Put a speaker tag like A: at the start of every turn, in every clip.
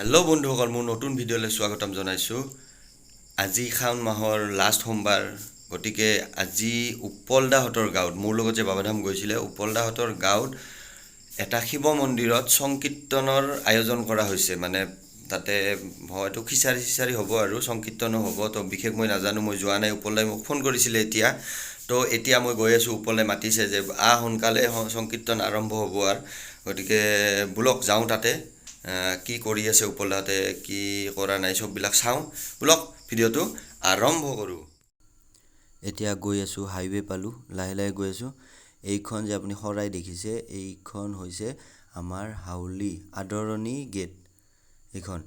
A: Hello' বন্ধুসকল, মোৰ নতুন ভিডিঅ'লৈ স্বাগতম জনাইছোঁ। আজি শাওণ মাহৰ লাষ্ট সোমবাৰ, গতিকে আজি উপলদাহঁতৰ গাঁৱত, মোৰ লগত যে বাবাধাম গৈছিলে, উপলদাহঁতৰ গাঁৱত এটা শিৱ মন্দিৰত সংকীৰ্তনৰ আয়োজন কৰা হৈছে। মানে তাতে হয়তো খিচাৰি হ'ব আৰু সংকীৰ্তনো হ'ব। তো বিশেষ মই নাজানো, মই যোৱা নাই। উপলদাই মোক ফোন কৰিছিলে এতিয়া। তো এতিয়া মই গৈ আছোঁ। উপলদাই মাতিছে যে সোনকালে সংকীৰ্তন আৰম্ভ হ'ব আৰু। গতিকে বোলক যাওঁ তাতে। কি কৰি আছে উপলদাহঁতে, কি কৰা নাই, চববিলাক চাওঁ। বোলক ভিডিঅ'টো আৰম্ভ কৰোঁ। এতিয়া গৈ আছোঁ, হাইৱে পালোঁ, লাহে লাহে গৈ আছোঁ। এইখন যে আপুনি শৰাই দেখিছে, এইখন হৈছে আমাৰ হাউলি আদৰণি গেট। এইখন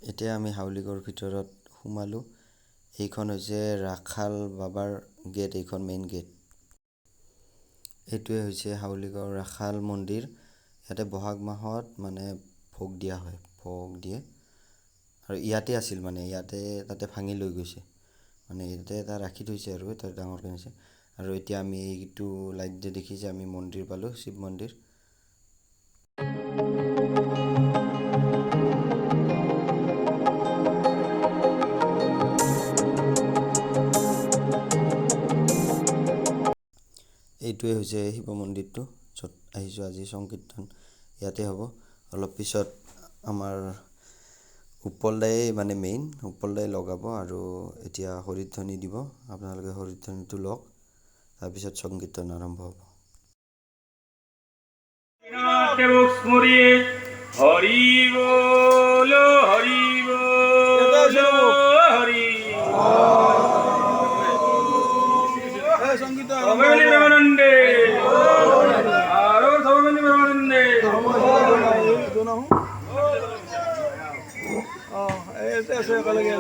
A: এতিয়া আমি হাউলিগড়ৰ ভিতৰত সোমালোঁ। এইখন হৈছে ৰাখাল বাবাৰ গেট, এইখন মেইন গেট। এইটোৱে হৈছে হাউলিগড় ৰাখাল মন্দিৰ। ইয়াতে বহাগ মাহত মানে ভোগ দিয়া হয়, ভোগ দিয়ে। আৰু ইয়াতে আছিল, মানে তাতে ভাঙি লৈ গৈছে, মানে ইয়াতে এটা ৰাখি থৈছে আৰু এটা ডাঙৰকৈ আছে। আৰু এতিয়া আমি এইটো লাইট যে দেখিছে, আমি মন্দিৰ পালোঁ, শিৱ মন্দিৰ। এইটোৱে হৈছে শিৱ মন্দিৰটো, য'ত আহিছোঁ আজি। সংকীৰ্তন ইয়াতে হ'ব। অলপ পিছত আমাৰ উপলদাই মানে উপলদাই লগাব আৰু এতিয়া হৰিধ্বনি দিব। আপোনালোকে হৰিধ্বনিটো লওক, তাৰপিছত সংকীৰ্তন আৰম্ভ হ'ব। হৰি বল হৰি বল হৰি সবাইলি ব্রহ্মানন্দে আরো সবাইলি ব্রহ্মানন্দে ऐसे ऐसे अलग है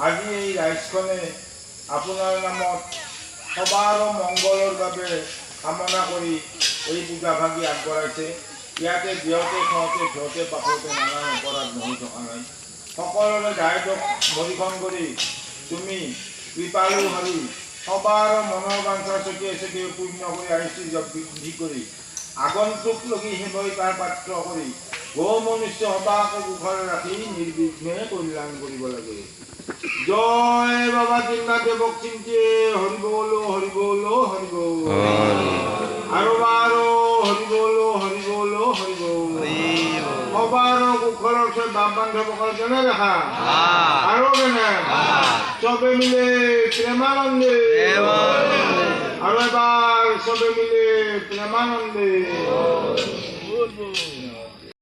B: আজি এই ৰাইজখনে আপোনাৰ নামত সবাৰ মংগলৰ বাবে কামনা কৰি এই পূজাভাগি আগবঢ়াইছে। ইয়াতে বিহতে খাওঁতে ভিৰতে পাখতে নানান অপৰাধ নহয় থকা নাই। সকলোৰে দায়িত্বক মৰিখন কৰি তুমি কৃপালু হৰি সবাৰ মনৰ বাঞ্ছা চকিয়ে চকিয়ে পূৰ্ণ কৰি আইশ্বৰ্য বৃদ্ধি কৰি আগন্তুক লগি সেৱই তাৰ পাত্ৰ কৰি গৌ মনুষ্য সবাকে কুশলে ৰাখি নিৰ্বিঘ্নে কল্যাণ কৰিব লাগে। জয় বাবা দেৱক চিন্তে হৰি বলো হৰি বলো হৰি বল আৰু বাৰো হৰি বলো হৰি বলো হৰি বল সবাৰ কুশলৰ চব বাপ বান্ধৱসকল কেনে দেখা আৰু কেনে চবে মিলে প্ৰেমানন্দে আৰু এবাৰ চবে মিলে প্ৰেমানন্দে